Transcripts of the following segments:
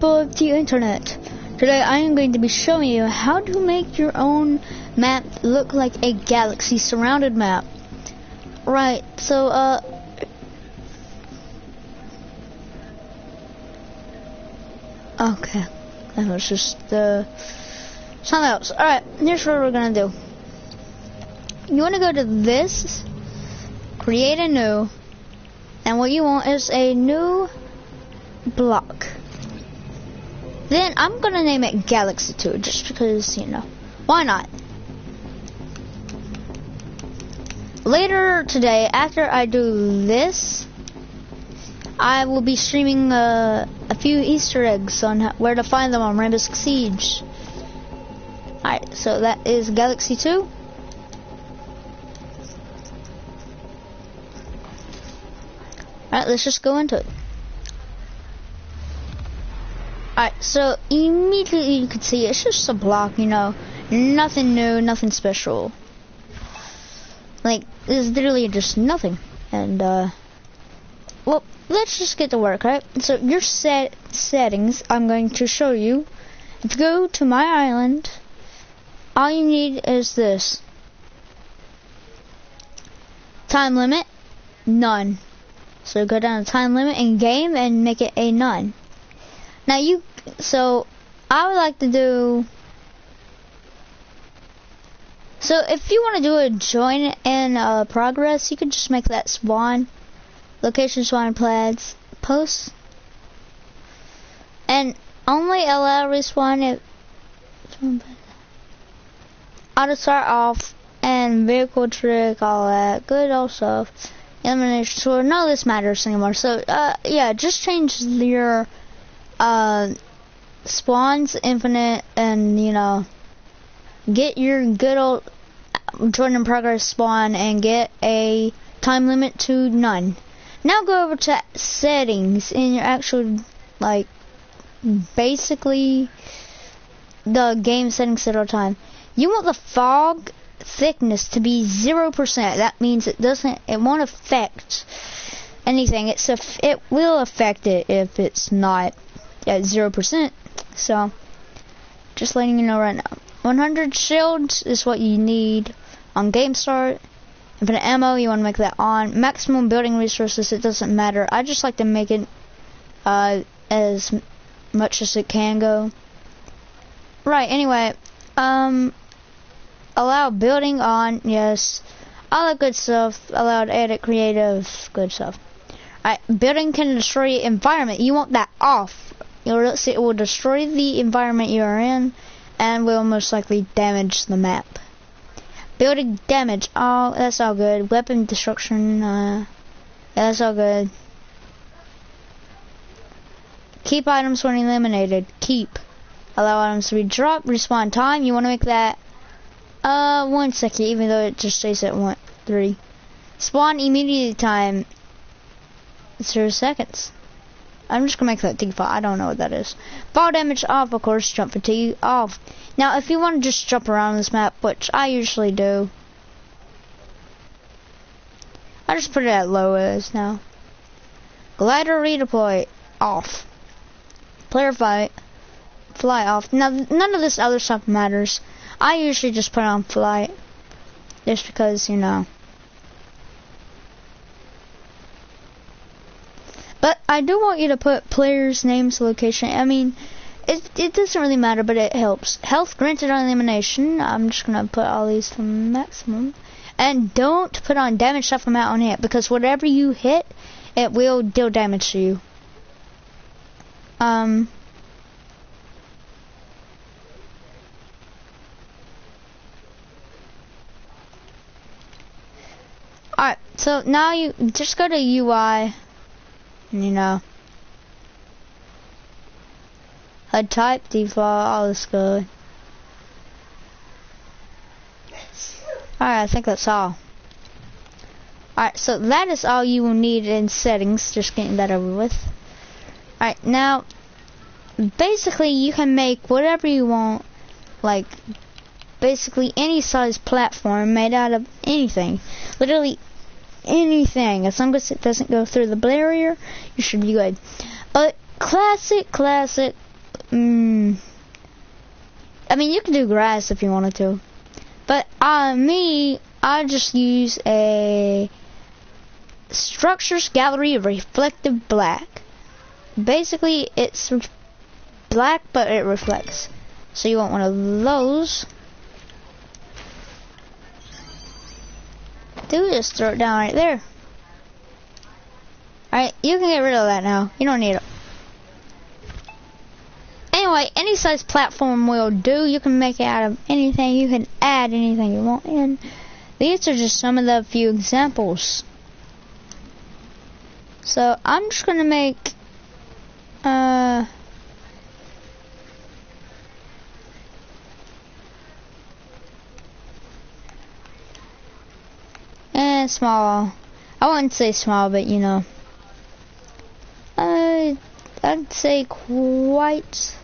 people of the internet. Today I am going to be showing you how to make your own map look like a galaxy surrounded map. Right, so okay, that was just something else. Alright, here's what we're gonna do. You wanna go to this, create a new, and what you want is a new block. Then I'm gonna name it Galaxy 2 just because, you know, why not? Later today, after I do this, I will be streaming a few Easter eggs on where to find them on Rainbow Six Siege. Alright, so that is Galaxy 2. Alright, let's just go into it. Alright, so immediately you can see it's just a block, you know, nothing new, nothing special. Like, it's literally just nothing. And, well, let's just get to work, right? So your settings, I'm going to show you. If you go to my island, all you need is this. Time limit, none. So go down to time limit in game and make it a none. Now so I would like to do, so if you want to do a join in progress, you could just make that spawn, location spawn plaids, post, and only allow respawn if auto start off and vehicle trick, all that good old stuff. Elimination sword, none of this matters anymore. So yeah, just change your spawns infinite, and you know, get your good old join in progress spawn and get a time limit to none. Now go over to settings in your actual, like, basically the game settings at all time. You want the fog thickness to be 0%. That means it won't affect anything. It will affect it if it's not at 0%. So just letting you know right now. 100 shields is what you need on game start. Infinite ammo, you want to make that on. Maximum building resources, it doesn't matter. I just like to make it as much as it can go. Right, anyway, allow building on, yes. All that good stuff. Allowed edit, creative, good stuff. Alright, building can destroy environment. You want that off. You'll see it will destroy the environment you are in and will most likely damage the map. Building damage, oh, that's all good. Weapon destruction, yeah, that's all good. Keep items when eliminated. Keep. Allow items to be dropped. Respawn time, you want to make that 1 second, even though it just stays at 3. Spawn immediate time, 0 seconds. I'm just gonna make that default. I don't know what that is. Fall damage off, of course. Jump fatigue off. Now, if you want to just jump around this map, which I usually do, I just put it at low as now. Glider redeploy off. Player fly off. Now, none of this other stuff matters. I usually just put on flight, just because, you know. But I do want you to put players' names, location. I mean, it doesn't really matter, but it helps. Health granted on elimination. I'm just gonna put all these to maximum. And don't put on damage stuff amount on hit, because whatever you hit, it will deal damage to you. Alright, so now you just go to UI, and you know, HUD type, default, all this good. Alright, I think that's all. Alright, so that is all you will need in settings, just getting that over with. Alright, now, basically you can make whatever you want, like, basically any size platform made out of anything. Literally anything. As long as it doesn't go through the barrier, you should be good. Classic I mean, you can do grass if you wanted to. But I just use a Structures Gallery Reflective Black. Basically, it's black, but it reflects. So you want one of those. Do just throw it down right there. Alright, you can get rid of that now. You don't need it. Anyway, any size platform will do. You can make it out of anything. You can add anything you want in. These are just some of the few examples. So I'm just gonna make and small. I wouldn't say small, but you know, I'd say quite.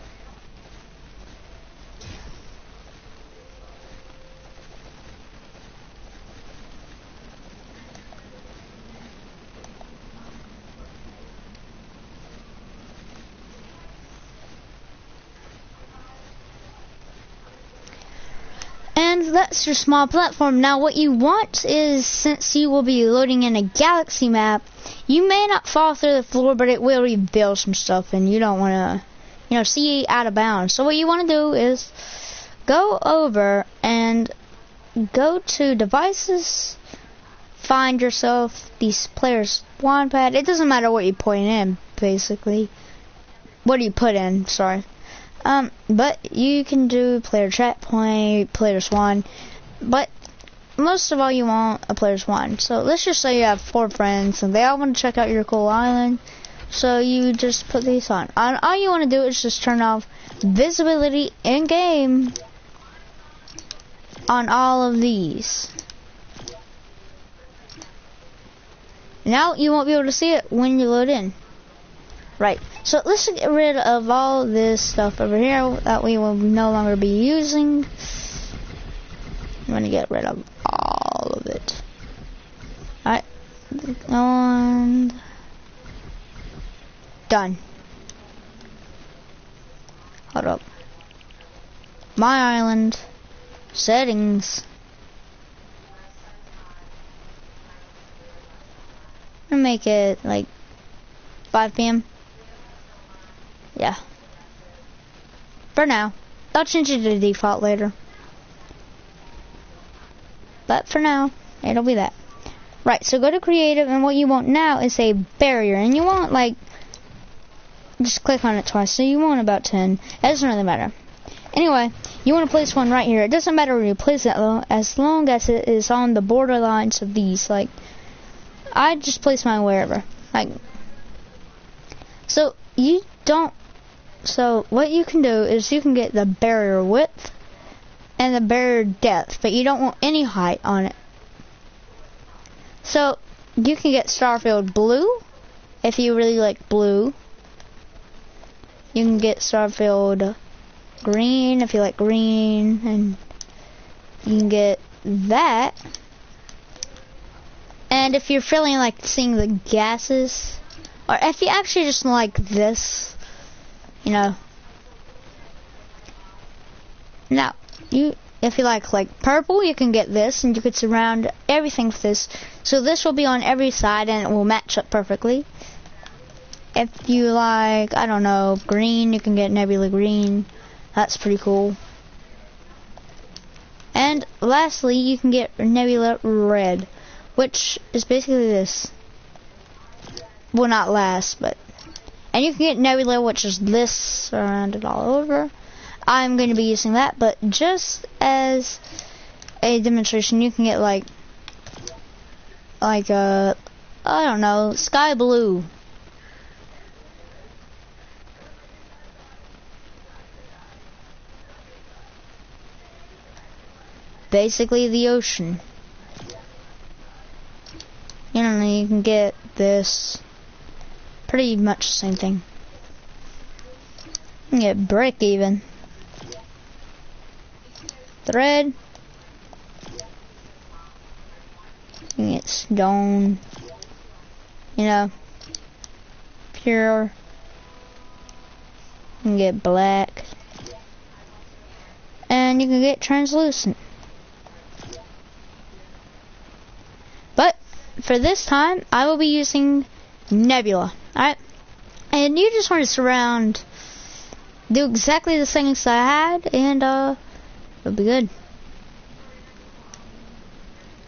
And that's your small platform. Now what you want is, since you will be loading in a galaxy map, you may not fall through the floor, but it will reveal some stuff, and you don't want to, you know, see out of bounds. So what you want to do is go over and go to devices, find yourself these players spawn pad. It doesn't matter what you put in, basically. What do you put in? Sorry. But you can do player chat point, player spawn, but most of all you want a player spawn. So let's just say you have 4 friends and they all want to check out your cool island. So you just put these on. All you want to do is just turn off visibility in game on all of these. Now you won't be able to see it when you load in. Right, so let's get rid of all this stuff over here that we will no longer be using. I'm going to get rid of all of it. Alright, and done. Hold up. My island, settings. I'm going to make it like 5 p.m. Yeah. For now. I'll change it to default later. But for now, it'll be that. Right, so go to creative, and what you want now is a barrier. And you want, like, just click on it twice. So you want about 10. It doesn't really matter. Anyway, you want to place one right here. It doesn't matter where you place it, as long as it is on the borderlines of these. Like, I just place mine wherever. Like, so you don't. So what you can do is you can get the barrier width and the barrier depth, but you don't want any height on it. So you can get Starfield blue if you really like blue. You can get Starfield green if you like green, and you can get that. And if you're feeling like seeing the gases, or if you actually just like this, you know. Now, if you like purple, you can get this, and you could surround everything with this. So this will be on every side, and it will match up perfectly. If you like, I don't know, green, you can get Nebula green. That's pretty cool. And lastly, you can get Nebula red, which is basically this. Well, not last, but. And you can get Nebula, which is this, surrounded all over. I'm going to be using that, but just as a demonstration, you can get like I don't know, sky blue. Basically the ocean. You know, you can get this. Pretty much the same thing. You can get brick even. Thread. You can get stone. You know. Pure. You can get black. And you can get translucent. But for this time, I will be using Nebula. Alright? And you just want to surround, do exactly the things I had, and it'll be good.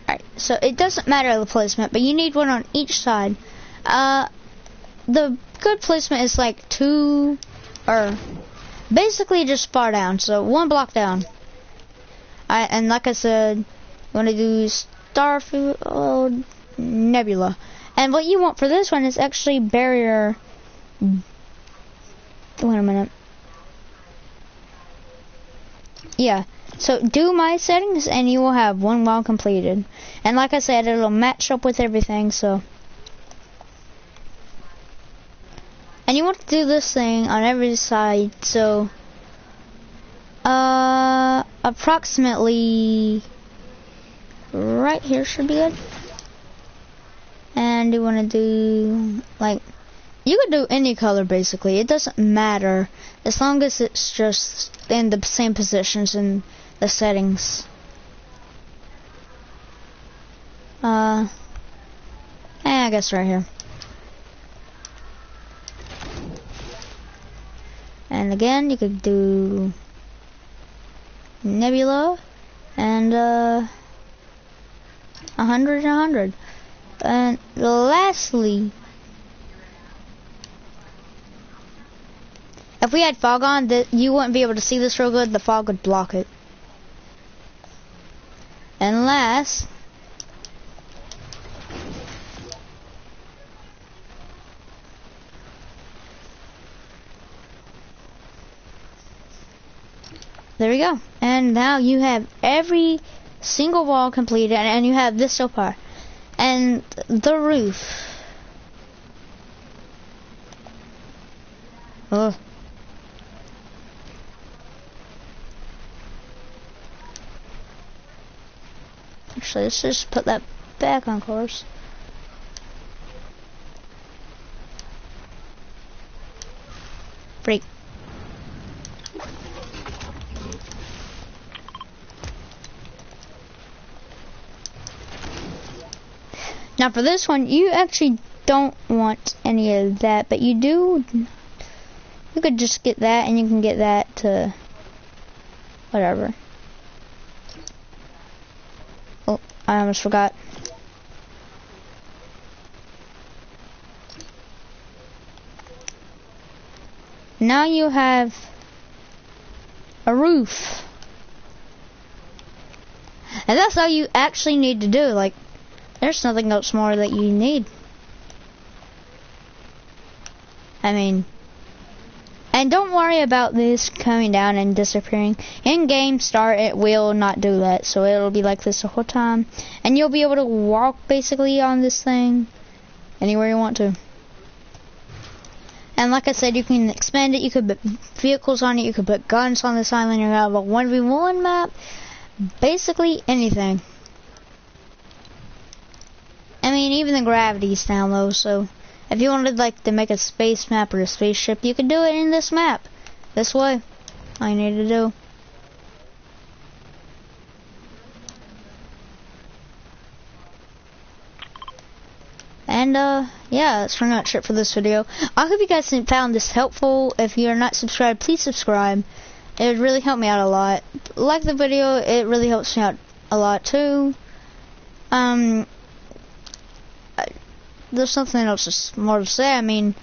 Alright, so it doesn't matter the placement, but you need one on each side. The good placement is like 2, or basically just far down, so 1 block down. And like I said, you want to do Starfield, Nebula. And what you want for this one is actually barrier. Wait a minute. Yeah, so do my settings and you will have 1 wall completed. And like I said, it'll match up with everything, so. And you want to do this thing on every side, so approximately right here should be good. And you want to do, like, you could do any color basically, it doesn't matter as long as it's just in the same positions in the settings. I guess right here. And again, you could do Nebula and 100 and 100. And lastly, if we had fog on, you wouldn't be able to see this real good. The fog would block it. And last, there we go. And now you have every single wall completed, and you have this so far. And the roof. Oh. Actually, let's just put that back on course. Break. Now for this one, you actually don't want any of that, but you do. You could just get that, and you can get that to whatever. Oh, I almost forgot. Now you have a roof. And that's all you actually need to do. Like, there's nothing else more that you need. I mean, and don't worry about this coming down and disappearing. In game start, it will not do that. So it'll be like this the whole time. And you'll be able to walk basically on this thing anywhere you want to. And like I said, you can expand it. You could put vehicles on it. You could put guns on this island. You have a 1v1 map. Basically anything. I mean, even the gravity's down low, so if you wanted like to make a space map or a spaceship, you could do it in this map. This way. All you need to do. And yeah, that's pretty much it for this video. I hope you guys found this helpful. If you're not subscribed, please subscribe. It would really help me out a lot. Like the video, it really helps me out a lot too. There's something else more to say. I mean,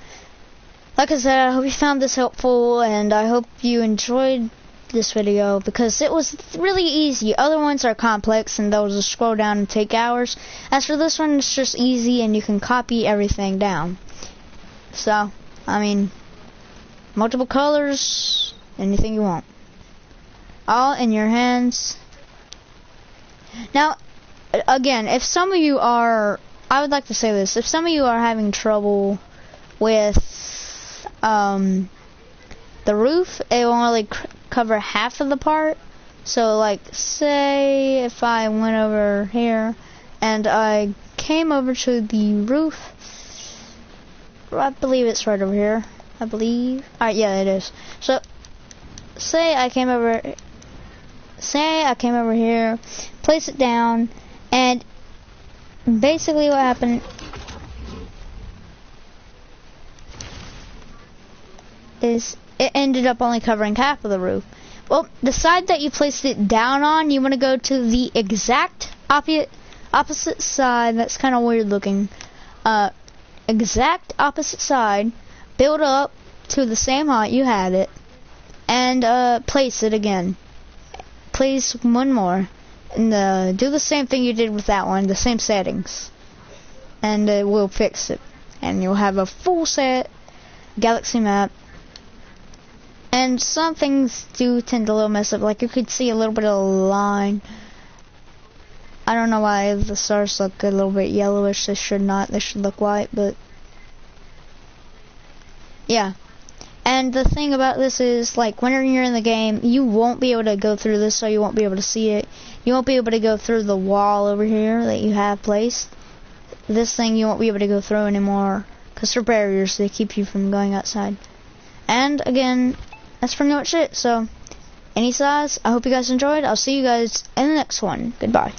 like I said, I hope you found this helpful, and I hope you enjoyed this video, because it was really easy. Other ones are complex, and they'll just scroll down and take hours. As for this one, it's just easy, and you can copy everything down. So, I mean, multiple colors, anything you want. All in your hands. Now, again, if some of you are, I would like to say this, if some of you are having trouble with the roof, it will only cover half of the part. So like, say if I went over here and I came over to the roof, I believe it's right over here. I believe. Alright, yeah, it is. So, say I came over here, place it down, and basically what happened is it ended up only covering half of the roof. Well, the side that you placed it down on, you want to go to the exact opposite side. That's kind of weird looking. Exact opposite side. Build up to the same height you had it, and place it again. Place one more, and do the same thing you did with that one, the same settings, and we'll fix it, and you'll have a full set galaxy map. And some things do tend to a little mess up, like you could see a little bit of a line. I don't know why the stars look a little bit yellowish. They should not. They should look white, but yeah. And the thing about this is, like, whenever you're in the game, you won't be able to go through this, so you won't be able to see it. You won't be able to go through the wall over here that you have placed. This thing you won't be able to go through anymore, because they're barriers. They keep you from going outside. And again, that's pretty much it. So, any size, I hope you guys enjoyed. I'll see you guys in the next one. Goodbye.